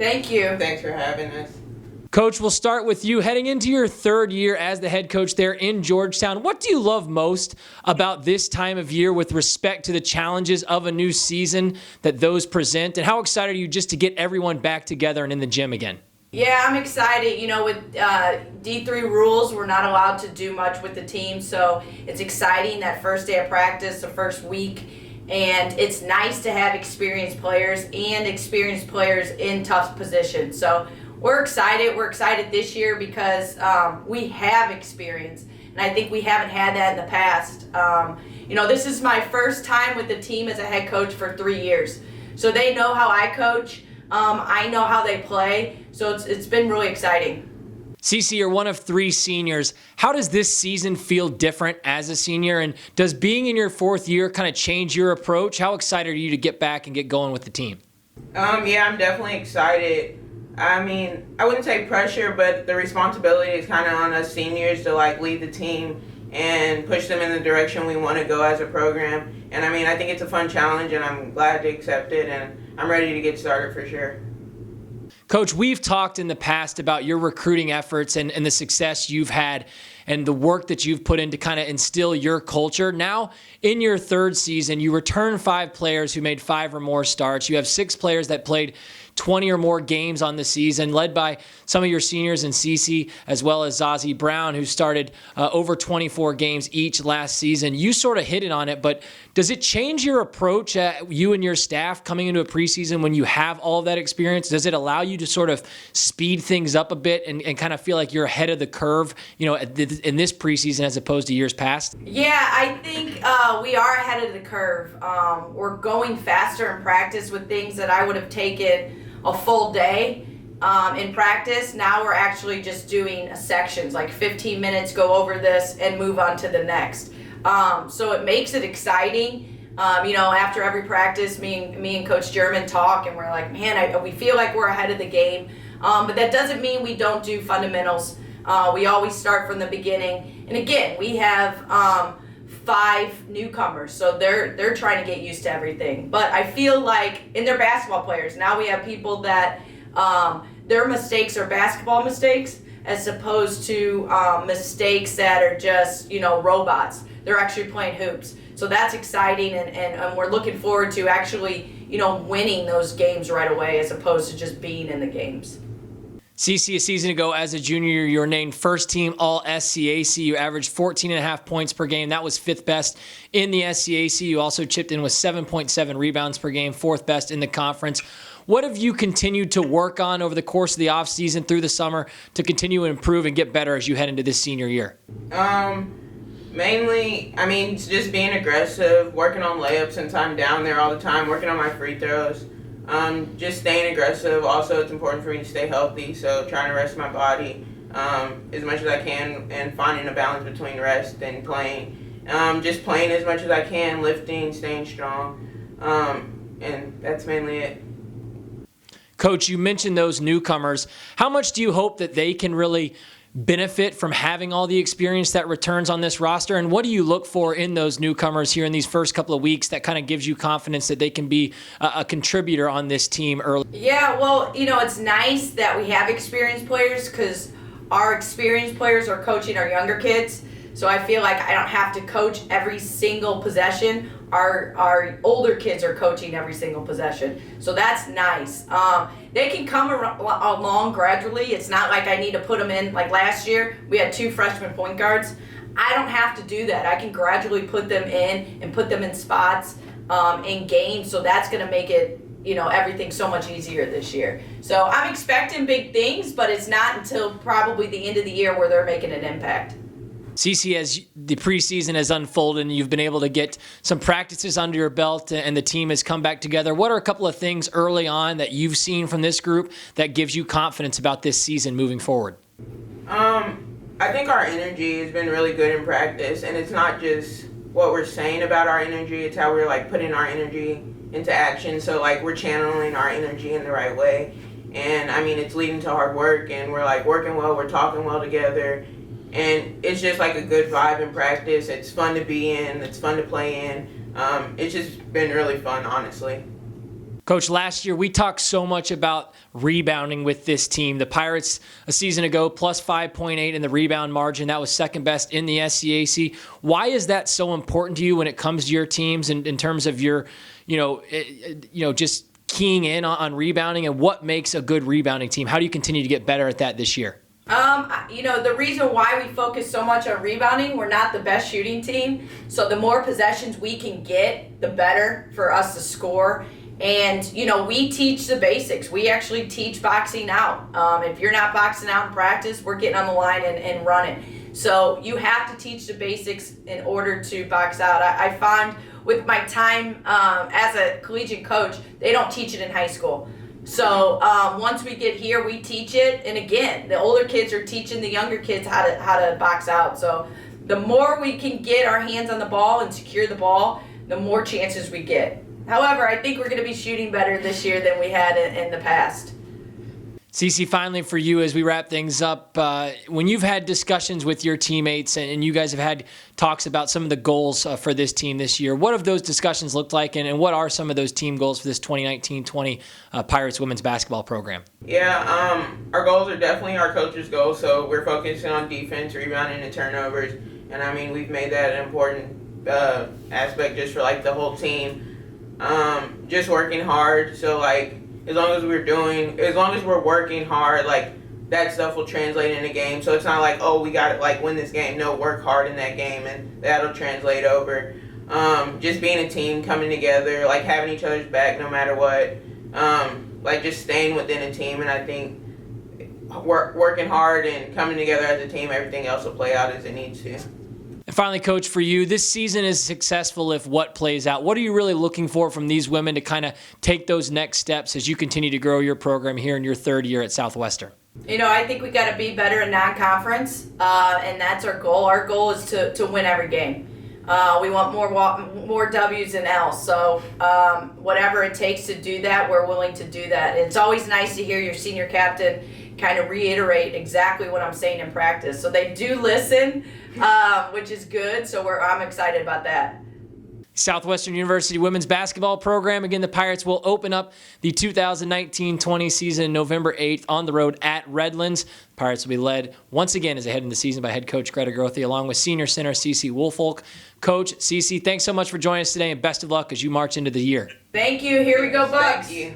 Thank you. Thanks for having us. Coach, we'll start with you. Heading into your third year as the head coach there in Georgetown, what do you love most about this time of year with respect to the challenges of a new season that those present? And how excited are you just to get everyone back together and in the gym again? Yeah, I'm excited. You know, with D3 rules, we're not allowed to do much with the team, so it's exciting that first day of practice, the first week, and it's nice to have experienced players in tough positions. So we're excited. We're excited this year because we have experience, and I think we haven't had that in the past. You know, this is my first time with the team as a head coach for 3 years, so they know how I coach. I know how they play, so it's been really exciting. Cece, you're one of 3 seniors. How does this season feel different as a senior, and does being in your 4th year kind of change your approach? How excited are you to get back and get going with the team? Yeah, I'm definitely excited. I mean, I wouldn't say pressure, but the responsibility is kind of on us seniors to lead the team and push them in the direction we want to go as a program. And I mean, I think it's a fun challenge, and I'm glad to accept it, and I'm ready to get started for sure. Coach, we've talked in the past about your recruiting efforts and the success you've had and the work that you've put in to kind of instill your culture. Now, in your 3rd season, you return 5 players who made 5 or more starts. You have 6 players that played 20 or more games on the season, led by some of your seniors in Cece, as well as Zazie Brown, who started over 24 games each last season. You sort of hit it on it, but does it change your approach, you and your staff, coming into a preseason when you have all of that experience? Does it allow you to sort of speed things up a bit and kind of feel like you're ahead of the curve, you know, in this preseason as opposed to years past? Yeah, I think we are ahead of the curve. We're going faster in practice with things that I would have taken a full day in practice. Now we're actually just doing sections, like 15 minutes, go over this and move on to the next. So it makes it exciting. You know, after every practice, me and Coach German talk, and we're like, man, we feel like we're ahead of the game. But that doesn't mean we don't do fundamentals. We always start from the beginning. And again, we have 5 newcomers, so they're trying to get used to everything. But I feel like, and they're basketball players. Now we have people that their mistakes are basketball mistakes as opposed to mistakes that are just, you know, robots. They're actually playing hoops. So that's exciting, and we're looking forward to actually, you know, winning those games right away as opposed to just being in the games. Cece, a season ago as a junior, you were named first team All-SCAC. You averaged 14.5 points per game. That was 5th best in the SCAC. You also chipped in with 7.7 rebounds per game, 4th best in the conference. What have you continued to work on over the course of the offseason through the summer to continue to improve and get better as you head into this senior year? Mainly, I mean, it's just being aggressive, working on layups since I'm down there all the time, working on my free throws. Just staying aggressive. Also, it's important for me to stay healthy, so trying to rest my body as much as I can and finding a balance between rest and playing. Just playing as much as I can, lifting, staying strong, and that's mainly it. Coach, you mentioned those newcomers. How much do you hope that they can really benefit from having all the experience that returns on this roster? And what do you look for in those newcomers here in these first couple of weeks that kind of gives you confidence that they can be a contributor on this team early? Yeah, well, you know, it's nice that we have experienced players because our experienced players are coaching our younger kids. So I feel like I don't have to coach every single possession. Our older kids are coaching every single possession. So that's nice. They can come along gradually. It's not like I need to put them in. Like last year, we had 2 freshman point guards. I don't have to do that. I can gradually put them in and put them in spots in games. So that's going to make it, you know, everything so much easier this year. So I'm expecting big things, but it's not until probably the end of the year where they're making an impact. Cece, as the preseason has unfolded and you've been able to get some practices under your belt and the team has come back together, what are a couple of things early on that you've seen from this group that gives you confidence about this season moving forward? I think our energy has been really good in practice, and it's not just what we're saying about our energy, it's how we're putting our energy into action. So we're channeling our energy in the right way. And I mean, it's leading to hard work, and we're working well, we're talking well together. And it's just a good vibe in practice. It's fun to be in. It's fun to play in. It's just been really fun, honestly. Coach, last year we talked so much about rebounding with this team. The Pirates a season ago plus 5.8 in the rebound margin. That was second best in the SCAC. Why is that so important to you when it comes to your teams and in terms of your, just keying in on rebounding, and what makes a good rebounding team? How do you continue to get better at that this year? The reason why we focus so much on rebounding, we're not the best shooting team. So the more possessions we can get, the better for us to score. And, we teach the basics. We actually teach boxing out. If you're not boxing out in practice, we're getting on the line and running. So you have to teach the basics in order to box out. I find with my time as a collegiate coach, they don't teach it in high school. So once we get here, we teach it. And again, the older kids are teaching the younger kids how to box out. So the more we can get our hands on the ball and secure the ball, the more chances we get. However, I think we're going to be shooting better this year than we had in the past. Cece, finally for you as we wrap things up, when you've had discussions with your teammates and you guys have had talks about some of the goals for this team this year, what have those discussions looked like, and what are some of those team goals for this 2019-20 Pirates women's basketball program? Yeah, our goals are definitely our coach's goals, so we're focusing on defense, rebounding, and turnovers, and we've made that an important aspect just for the whole team. Just working hard, so as long as we're working hard, that stuff will translate in the game. So it's not we got to win this game. No, work hard in that game, and that'll translate over. Just being a team, coming together, having each other's back no matter what. Just staying within a team, and I think working hard and coming together as a team, everything else will play out as it needs to. And finally, Coach, for you, this season is successful if what plays out. What are you really looking for from these women to kind of take those next steps as you continue to grow your program here in your third year at Southwestern? I think we got to be better in non-conference, and that's our goal. Our goal is to win every game. We want more W's than L's. So whatever it takes to do that, we're willing to do that. It's always nice to hear your senior captain kind of reiterate exactly what I'm saying in practice. So they do listen, which is good. So I'm excited about that. Southwestern University women's basketball program. Again, the Pirates will open up the 2019-20 season November 8th on the road at Redlands. Pirates will be led once again as they head into the season by head coach Greta Grothe, along with senior center Cecily Woolfolk. Coach, Cece, thanks so much for joining us today, and best of luck as you march into the year. Thank you. Here we go, Bucks. Thank you.